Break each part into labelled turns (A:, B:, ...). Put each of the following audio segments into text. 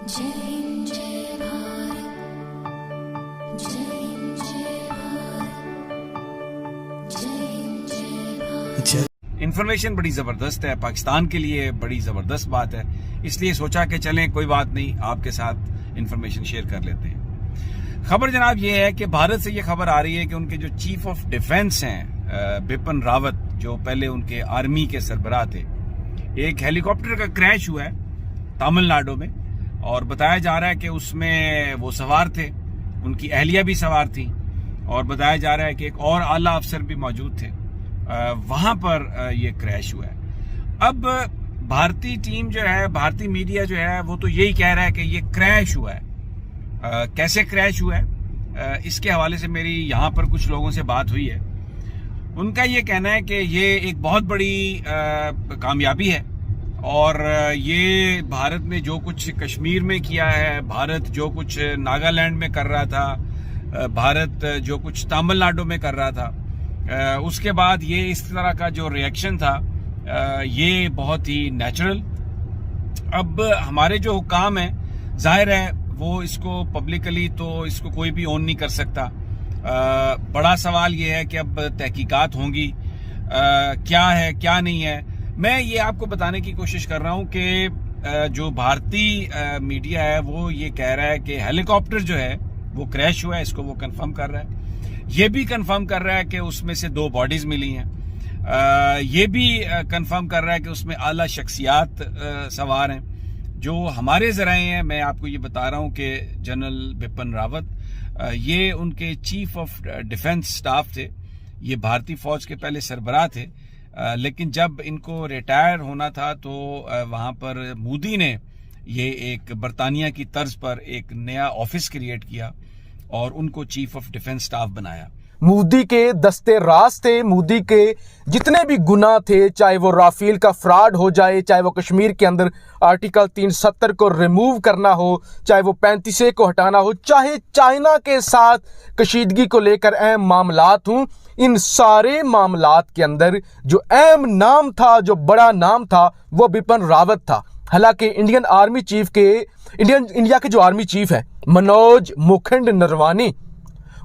A: जय हिंद जय भारत, जय हिंद जय भारत, जय हिंद जय भारत।
B: इन्फॉर्मेशन बड़ी ज़बरदस्त है, पाकिस्तान के लिए बड़ी ज़बरदस्त बात है, इसलिए सोचा कि चलें कोई बात नहीं, आपके साथ इन्फॉर्मेशन शेयर कर लेते हैं। खबर जनाब ये है कि भारत से ये खबर आ रही है कि उनके जो चीफ ऑफ डिफेंस हैं बिपिन रावत, जो पहले उनके आर्मी के सरबराह थे, एक हेलीकॉप्टर का क्रैश हुआ है तमिलनाडु में, और बताया जा रहा है कि उसमें वो सवार थे, उनकी अहलिया भी सवार थी, और बताया जा रहा है कि एक और आला अफसर भी मौजूद थे वहां पर ये क्रैश हुआ है। अब भारतीय टीम जो है, भारतीय मीडिया जो है, वो तो यही कह रहा है कि ये क्रैश हुआ है। कैसे क्रैश हुआ है, इसके हवाले से मेरी यहाँ पर कुछ लोगों से बात हुई है। उनका ये कहना है कि ये एक बहुत बड़ी कामयाबी है, और ये भारत ने जो कुछ कश्मीर में किया है, भारत जो कुछ नागालैंड में कर रहा था, भारत जो कुछ तमिलनाडु में कर रहा था, उसके बाद ये इस तरह का जो रिएक्शन था, ये बहुत ही नेचुरल। अब हमारे जो हुकाम हैं, जाहिर है वो इसको पब्लिकली तो इसको कोई भी ओन नहीं कर सकता। बड़ा सवाल ये है कि अब तहकीकात होंगी, क्या है क्या नहीं है। मैं ये आपको बताने की कोशिश कर रहा हूँ कि जो भारतीय मीडिया है वो ये कह रहा है कि हेलीकॉप्टर जो है वो क्रैश हुआ है, इसको वो कंफर्म कर रहा है। ये भी कंफर्म कर रहा है कि उसमें से 2 बॉडीज मिली हैं। ये भी कंफर्म कर रहा है कि उसमें आला शख्सियात सवार हैं। जो हमारे ज़राए हैं, मैं आपको ये बता रहा हूँ कि जनरल बिपिन रावत, ये उनके चीफ ऑफ डिफेंस स्टाफ थे, ये भारतीय फौज के पहले सरबराह थे, लेकिन जब इनको रिटायर होना था तो वहाँ पर मोदी ने ये एक बरतानिया की तर्ज पर एक नया ऑफिस क्रिएट किया और उनको चीफ ऑफ डिफेंस स्टाफ बनाया।
C: मोदी के दस्ते राज थे, मोदी के जितने भी गुनाह थे, चाहे वो राफेल का फ्रॉड हो जाए, चाहे वो कश्मीर के अंदर आर्टिकल 370 को रिमूव करना हो, चाहे वो 35A को हटाना हो, चाहे चाइना के साथ कशीदगी को लेकर अहम मामलात हों, इन सारे मामलात के अंदर जो अहम नाम था, जो बड़ा नाम था, वो बिपिन रावत था। हालांकि इंडिया के जो आर्मी चीफ है मनोज मुकुंद नरवाने,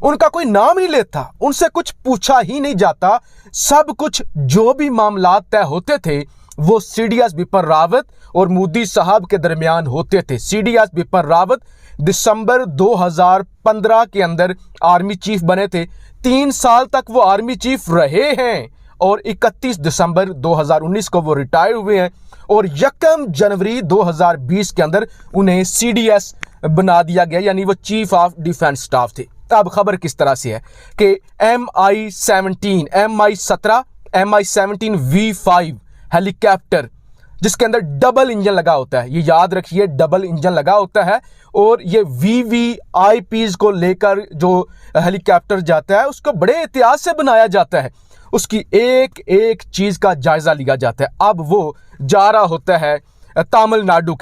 C: उनका कोई नाम नहीं लेता, उनसे कुछ पूछा ही नहीं जाता। सब कुछ जो भी मामलात तय होते थे वो सीडीएस बिपिन रावत और मोदी साहब के दरमियान होते थे। सीडीएस बिपिन रावत दिसंबर 2015 के अंदर आर्मी चीफ बने थे, 3 साल तक वो आर्मी चीफ रहे हैं, और 31 दिसंबर 2019 को वो रिटायर हुए हैं, और 1 जनवरी 2020 के अंदर उन्हें सीडीएस बना दिया गया, यानी वो चीफ ऑफ डिफेंस स्टाफ थे। अब खबर किस तरह से है कि MI-17 MI-17V5 हेलीकॉप्टर, जिसके अंदर डबल इंजन लगा होता है, ये याद रखिए, डबल इंजन लगा होता है, और ये VVIPs को लेकर जो हेलीकॉप्टर जाता है उसको बड़े एहतियात से बनाया जाता है, उसकी एक एक चीज का जायजा लिया जाता है। अब वो जा रहा होता है तमिलनाडु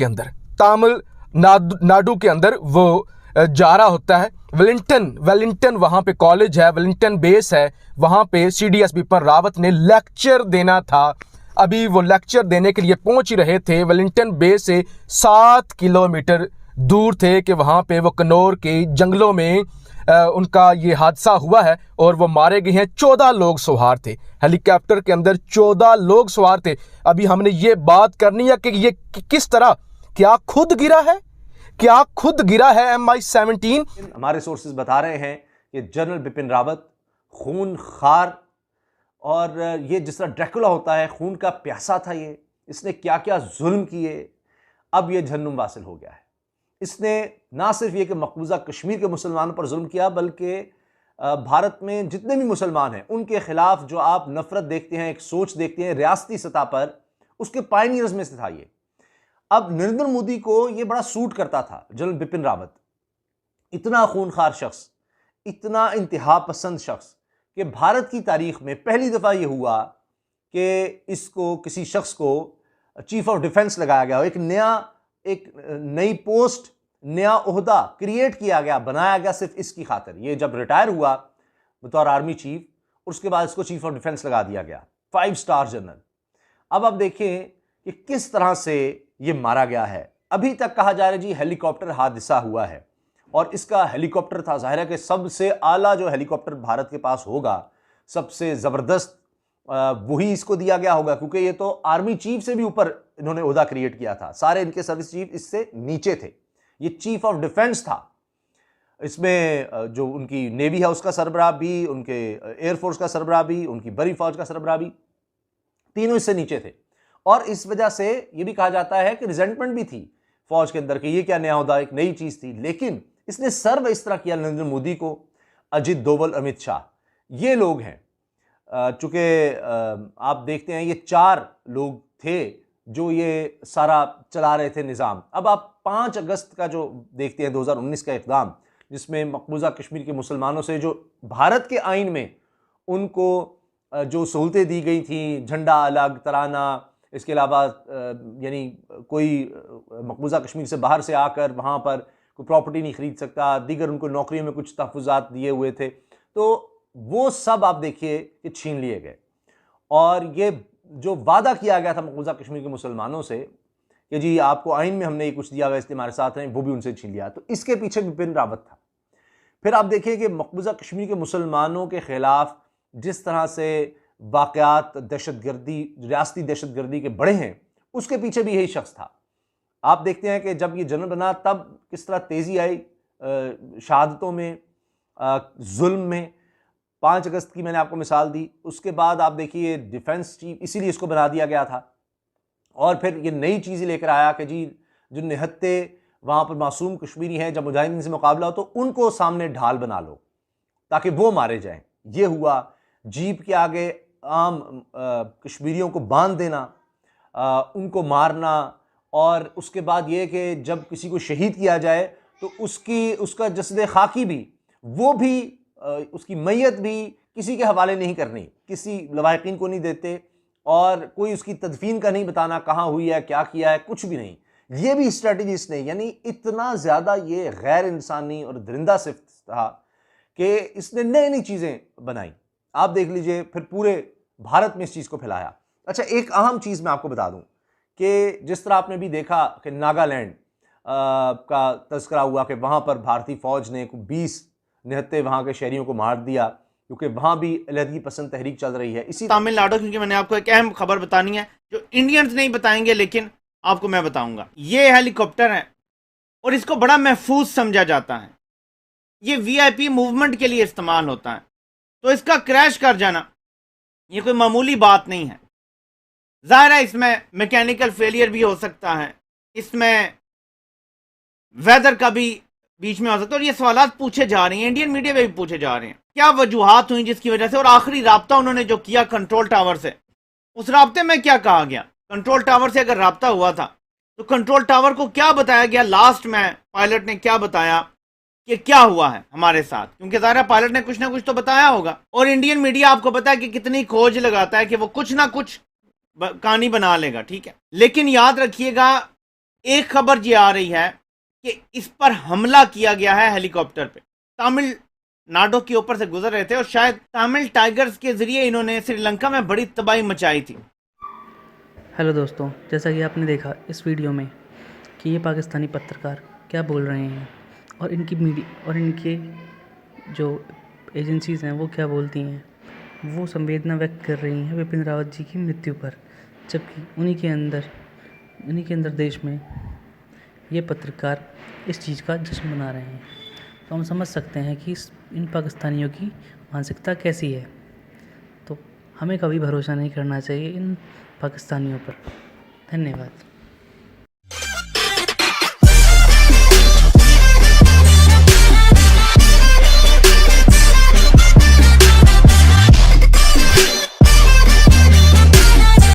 C: के अंदर वो जा रहा होता है वेलिंगटन वहां पे कॉलेज है, वेलिंगटन बेस है, वहां पे सीडीएस बिपिन रावत ने लेक्चर देना था। अभी वो लेक्चर देने के लिए पहुंच रहे थे, वेलिंगटन बेस से 7 किलोमीटर दूर थे कि वहां पे वो कनौर के जंगलों में उनका ये हादसा हुआ है और वो मारे गए हैं। 14 लोग सवार थे हेलीकॉप्टर के अंदर, 14 लोग सवार थे। अभी हमने ये बात करनी है कि ये किस तरह, क्या खुद गिरा है MI-17।
D: हमारे सोर्सेज बता रहे हैं कि जनरल बिपिन रावत खूनखार, और ये जिस तरह ड्रैकुला होता है, खून का प्यासा था ये, इसने क्या क्या जुल्म किए, अब ये जहन्नुम वासिल हो गया है। इसने ना सिर्फ ये कि मकबूजा कश्मीर के मुसलमानों पर जुल्म किया, बल्कि भारत में जितने भी मुसलमान हैं उनके खिलाफ जो आप नफरत देखते हैं, एक सोच देखते हैं रियासती सतह पर, उसके पायनियर्स में से था ये। अब नरेंद्र मोदी को ये बड़ा सूट करता था, जनरल बिपिन रावत, इतना खूनखार शख्स, इतना इंतहा पसंद शख्स, कि भारत की तारीख में पहली दफ़ा ये हुआ कि इसको, किसी शख्स को चीफ ऑफ डिफेंस लगाया गया, एक नई पोस्ट, नया ओहदा क्रिएट किया गया, बनाया गया सिर्फ इसकी खातिर। ये जब रिटायर हुआ बतौर आर्मी चीफ, उसके बाद इसको चीफ ऑफ डिफेंस लगा दिया गया, 5 स्टार जनरल। अब आप देखें कि किस तरह से ये मारा गया है। अभी तक कहा जा रहा है जी हेलीकॉप्टर हादसा हुआ है, और इसका हेलीकॉप्टर था, जाहिर है कि सबसे आला जो हेलीकॉप्टर भारत के पास होगा, सबसे ज़बरदस्त वही इसको दिया गया होगा, क्योंकि ये तो आर्मी चीफ से भी ऊपर इन्होंने ओहदा क्रिएट किया था। सारे इनके सर्विस चीफ इससे नीचे थे। ये चीफ ऑफ डिफेंस था। इसमें जो उनकी नेवी है उसका सरबराह भी, उनके एयरफोर्स का सरबराह भी, उनकी बड़ी फौज का सरबराह भी, तीनों इससे नीचे थे। और इस वजह से ये भी कहा जाता है कि रिजेंटमेंट भी थी फौज के अंदर कि ये क्या नया ओहदा, एक नई चीज थी। लेकिन इसने सर्व इस तरह किया नरेंद्र मोदी को, अजित डोभाल, अमित शाह, ये लोग हैं। चूंकि आप देखते हैं ये 4 लोग थे जो ये सारा चला रहे थे निज़ाम। अब आप 5 अगस्त का जो देखते हैं 2019 का इक़दाम, जिसमें मकबूजा कश्मीर के मुसलमानों से जो भारत के आइन में उनको जो सहूलतें दी गई थी, झंडा अलग, तराना, इसके अलावा यानी कोई मकबूजा कश्मीर से बाहर से आकर वहाँ पर कोई प्रॉपर्टी नहीं खरीद सकता, दीगर उनको नौकरियों में कुछ तहफ़्फ़ुज़ात दिए हुए थे, तो वो सब आप देखिए कि छीन लिए गए। और ये जो वादा किया गया था मकबूजा कश्मीर के मुसलमानों से कि जी आपको आइन में हमने ये कुछ दिया हुआ इसलिए हमारे साथ हैं, वो भी उनसे छीन लिया। तो इसके पीछे बिपिन रावत था। फिर आप देखिए कि मकबूजा कश्मीर के मुसलमानों के ख़िलाफ़ जिस तरह से वाक़यात दहशतगर्दी, रियासती दहशतगर्दी के बढ़े हैं, उसके पीछे भी यही शख्स था। आप देखते हैं कि जब ये जनरल बना तब किस तरह तेज़ी आई शहादतों में, जुल्म में। 5 अगस्त की मैंने आपको मिसाल दी। उसके बाद आप देखिए डिफेंस चीफ, इसीलिए इसको बना दिया गया था। और फिर ये नई चीज़ लेकर आया कि जी जो निहत्ते वहाँ पर मासूम कश्मीरी हैं, जब मुजाहिदीन से मुकाबला हो तो उनको सामने ढाल बना लो ताकि वो मारे जाएं। ये हुआ। जीप के आगे आम कश्मीरियों को बांध देना, उनको मारना, और उसके बाद ये कि जब किसी को शहीद किया जाए तो उसका जसद खाकी भी, वो भी उसकी मैयत भी किसी के हवाले नहीं करनी, किसी लवाहिकीन को नहीं देते, और कोई उसकी तदफीन का नहीं बताना कहाँ हुई है, क्या किया है, कुछ भी नहीं। ये भी स्ट्रेटजी इसने, यानी इतना ज़्यादा ये गैर इंसानी और दरिंदा सिफ्त था कि इसने नई नई चीज़ें बनाई। आप देख लीजिए, फिर पूरे भारत में इस चीज़ को फैलाया। अच्छा, एक अहम चीज़ मैं आपको बता दूं कि जिस तरह आपने भी देखा कि नागालैंड का तज़किरा हुआ कि वहाँ पर भारतीय फ़ौज ने 20 निहत्ते वहाँ के शहरियों को मार दिया, क्योंकि वहाँ भी अलहदगी पसंद तहरीक चल रही है। इसी
E: तमिलनाडु, क्योंकि मैंने आपको एक अहम खबर बतानी है जो इंडियंस नहीं बताएंगे, लेकिन आपको मैं बताऊंगा। ये हेलीकॉप्टर है और इसको बड़ा महफूज समझा जाता है। ये वीआईपी मूवमेंट के लिए इस्तेमाल होता है, तो इसका क्रैश कर जाना ये कोई मामूली बात नहीं है। जाहिर है इसमें मैकेनिकल फेलियर भी हो सकता है, इसमें वेदर का भी बीच में हो सकता है, और ये सवाल पूछे जा रहे हैं, इंडियन मीडिया में भी पूछे जा रहे हैं क्या वजूहात हुई जिसकी वजह से। और आखिरी राब्ता उन्होंने जो किया कंट्रोल टावर से, उस राब्ते में क्या कहा गया? कंट्रोल टावर से अगर राब्ता हुआ था तो कंट्रोल टावर को क्या बताया गया? लास्ट में पायलट ने क्या बताया कि क्या हुआ है हमारे साथ, क्योंकि ज़ाहिर है पायलट ने कुछ ना कुछ तो बताया होगा। और इंडियन मीडिया आपको पता है कि कितनी खोज लगाता है कि वो कुछ ना कुछ कहानी बना लेगा, ठीक है। लेकिन याद रखिएगा, एक खबर ये आ रही है कि इस पर हमला किया गया है हेलीकॉप्टर पे। तमिलनाडु के ऊपर से गुजर रहे थे और शायद तमिल टाइगर्स के जरिए इन्होंने श्रीलंका में बड़ी तबाही मचाई थी।
F: हेलो दोस्तों, जैसा कि आपने देखा इस वीडियो में कि ये पाकिस्तानी पत्रकार क्या बोल रहे हैं और इनकी मीडिया और इनके जो एजेंसीज़ हैं वो क्या बोलती हैं, वो संवेदना व्यक्त कर रही हैं बिपिन रावत जी की मृत्यु पर, जबकि उन्हीं के अंदर देश में ये पत्रकार इस चीज़ का जश्न मना रहे हैं। तो हम समझ सकते हैं कि इन पाकिस्तानियों की मानसिकता कैसी है। तो हमें कभी भरोसा नहीं करना चाहिए इन पाकिस्तानियों पर। धन्यवाद।